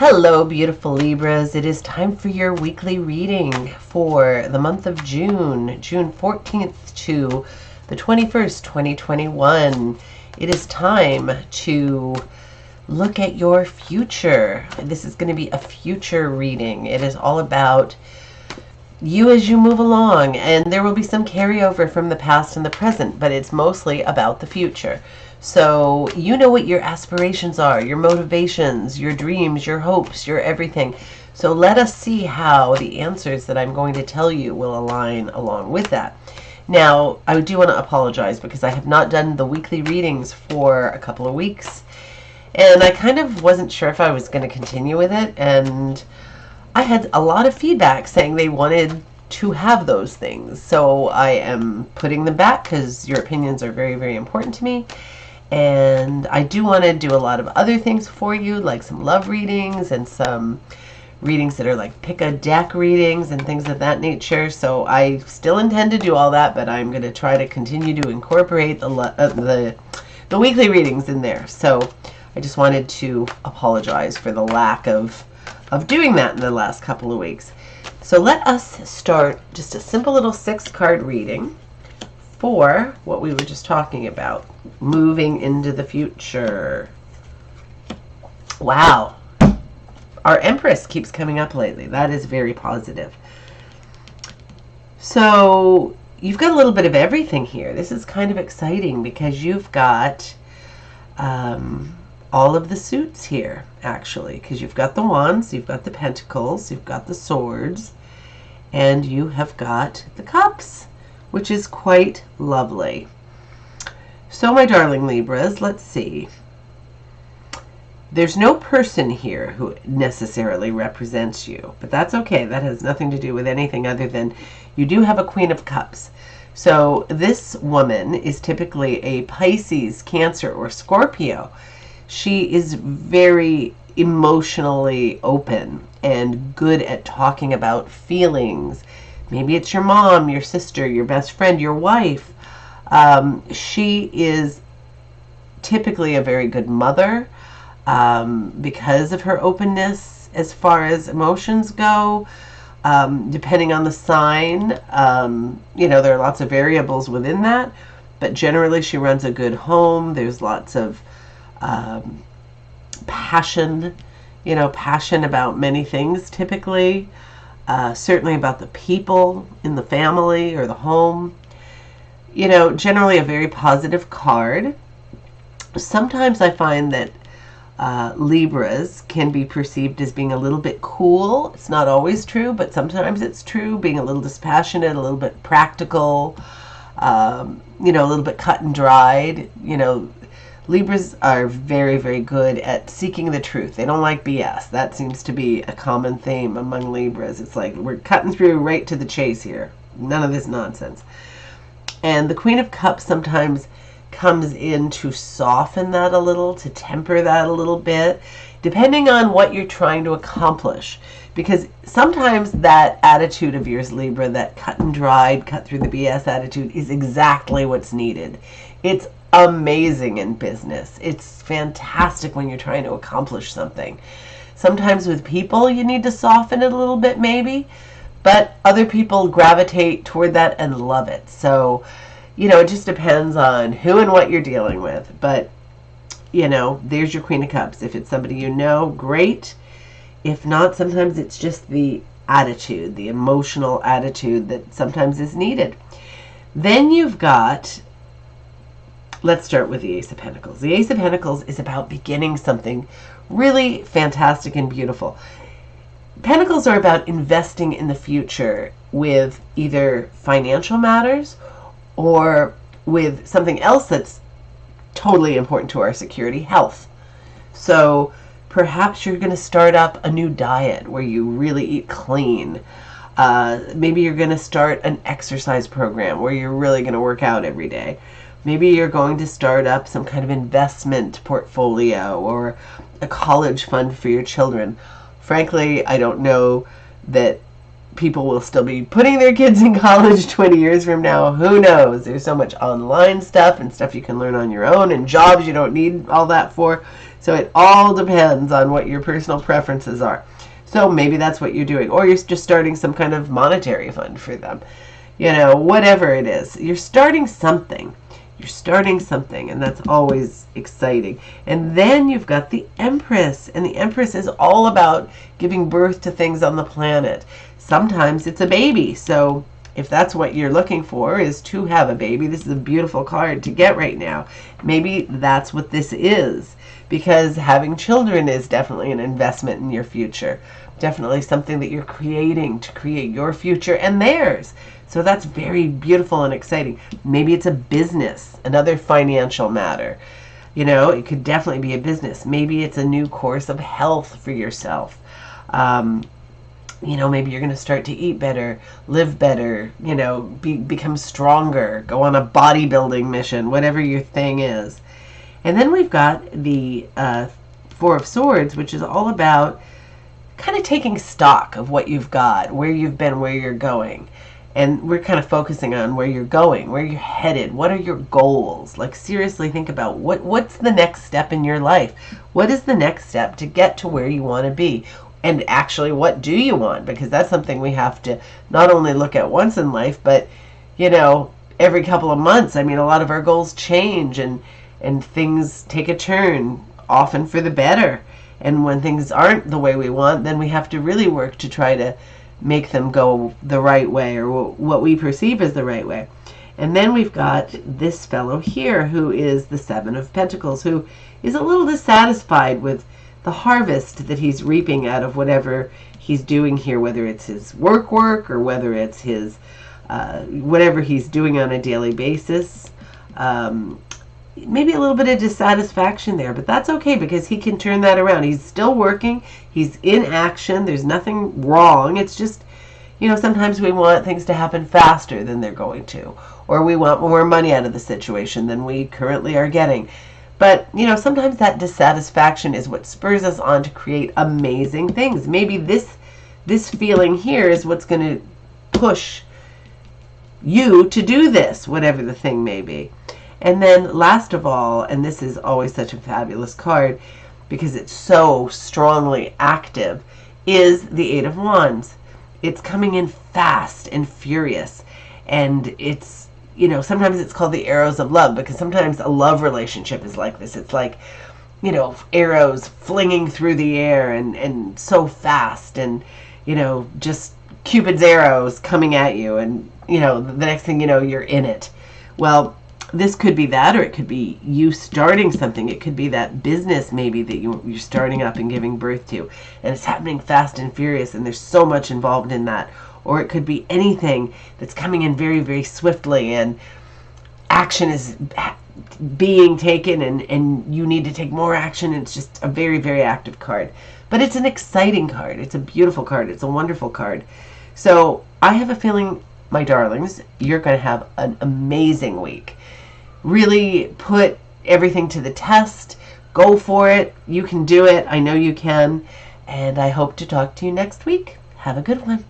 Hello, beautiful Libras. It is time for your weekly reading for the month of June, June 14th to the 21st, 2021. It is time to look at your future. This is going to be a future reading. It is all about you as you move along, and there will be some carryover from the past and the present, but it's mostly about the future. So you know what your aspirations are, your motivations, your dreams, your hopes, your everything. So let us see how the answers that I'm going to tell you will align along with that. Now, I do want to apologize because I have not done the weekly readings for a couple of weeks, and I kind of wasn't sure if I was going to continue with it, and I had a lot of feedback saying they wanted to have those things. So I am putting them back because your opinions are very, very important to me. And I do want to do a lot of other things for you, like some love readings and some readings that are like pick a deck readings and things of that nature. So I still intend to do all that, but I'm going to try to continue to incorporate the weekly readings in there. So I just wanted to apologize for the lack of doing that in the last couple of weeks. So let us start just a simple little 6-card reading for what we were just talking about, moving into the future. Wow. Our Empress keeps coming up lately. That is very positive. So you've got a little bit of everything here. This is kind of exciting because you've got all of the suits here, actually, because you've got the wands, you've got the pentacles, you've got the swords, and you have got the cups, which is quite lovely. So, my darling Libras, let's see. There's no person here who necessarily represents you, but that's okay. That has nothing to do with anything other than you do have a Queen of Cups. So this woman is typically a Pisces, Cancer, or Scorpio. She is very emotionally open and good at talking about feelings. Maybe it's your mom, your sister, your best friend, your wife. She is typically a very good mother because of her openness as far as emotions go. Depending on the sign, there are lots of variables within that, but generally she runs a good home. There's lots of passion about many things typically. Certainly about the people in the family or the home. Generally a very positive card. Sometimes I find that Libras can be perceived as being a little bit cool. It's not always true, but sometimes it's true, being a little dispassionate, a little bit practical, a little bit cut and dried. Libras are very, very good at seeking the truth. They don't like BS. That seems to be a common theme among Libras. It's like we're cutting through right to the chase here. None of this nonsense. And the Queen of Cups sometimes comes in to soften that a little, to temper that a little bit, depending on what you're trying to accomplish. Because sometimes that attitude of yours, Libra, that cut and dried, cut through the BS attitude, is exactly what's needed. It's amazing in business. It's fantastic when you're trying to accomplish something. Sometimes with people you need to soften it a little bit maybe, but other people gravitate toward that and love it. So, it just depends on who and what you're dealing with. But, there's your Queen of Cups. If it's somebody you know, great. If not, sometimes it's just the attitude, the emotional attitude that sometimes is needed. Then you've got, let's start with the Ace of Pentacles. The Ace of Pentacles is about beginning something really fantastic and beautiful. Pentacles are about investing in the future with either financial matters or with something else that's totally important to our security, health. So perhaps you're going to start up a new diet where you really eat clean. Maybe you're going to start an exercise program where you're really going to work out every day. Maybe you're going to start up some kind of investment portfolio or a college fund for your children. Frankly, I don't know that people will still be putting their kids in college 20 years from now. Who knows? There's so much online stuff and stuff you can learn on your own and jobs you don't need all that for. So it all depends on what your personal preferences are. So maybe that's what you're doing, or you're just starting some kind of monetary fund for them. Whatever it is, you're starting something. You're starting something, and that's always exciting. And then you've got the Empress, and the Empress is all about giving birth to things on the planet. Sometimes it's a baby, so if that's what you're looking for, is to have a baby, this is a beautiful card to get right now. Maybe that's what this is, because having children is definitely an investment in your future. Definitely something that you're creating to create your future and theirs. So that's very beautiful and exciting. Maybe it's a business, another financial matter. It could definitely be a business. Maybe it's a new course of health for yourself. Maybe you're going to start to eat better, live better, become stronger, go on a bodybuilding mission, whatever your thing is. And then we've got the Four of Swords, which is all about kind of taking stock of what you've got, where you've been, where you're going. And we're kind of focusing on where you're going, where you're headed, what are your goals? Like, seriously think about what's the next step in your life? What is the next step to get to where you want to be? And actually, what do you want? Because that's something we have to not only look at once in life, but, every couple of months. I mean, a lot of our goals change and things take a turn, often for the better. And when things aren't the way we want, then we have to really work to try to make them go the right way, or what we perceive as the right way. And then we've got this fellow here, who is the Seven of Pentacles, who is a little dissatisfied with the harvest that he's reaping out of whatever he's doing here, whether it's his work or whether it's his whatever he's doing on a daily basis. Maybe a little bit of dissatisfaction there, but that's okay, because he can turn that around. He's still working. He's in action. There's nothing wrong. It's just, sometimes we want things to happen faster than they're going to, or we want more money out of the situation than we currently are getting. But, sometimes that dissatisfaction is what spurs us on to create amazing things. Maybe this feeling here is what's going to push you to do this, whatever the thing may be. And then last of all, and this is always such a fabulous card because it's so strongly active, is the Eight of Wands. It's coming in fast and furious. And it's, sometimes it's called the arrows of love, because sometimes a love relationship is like this. It's like, arrows flinging through the air and so fast, and, just Cupid's arrows coming at you, and, the next thing you know, you're in it. Well, this could be that, or it could be you starting something. It could be that business maybe that you're starting up and giving birth to, and it's happening fast and furious, and there's so much involved in that. Or it could be anything that's coming in very, very swiftly, and action is being taken, and you need to take more action. It's just a very, very active card. But it's an exciting card. It's a beautiful card. It's a wonderful card. So I have a feeling, my darlings, you're going to have an amazing week. Really put everything to the test. Go for it. You can do it. I know you can. And I hope to talk to you next week. Have a good one.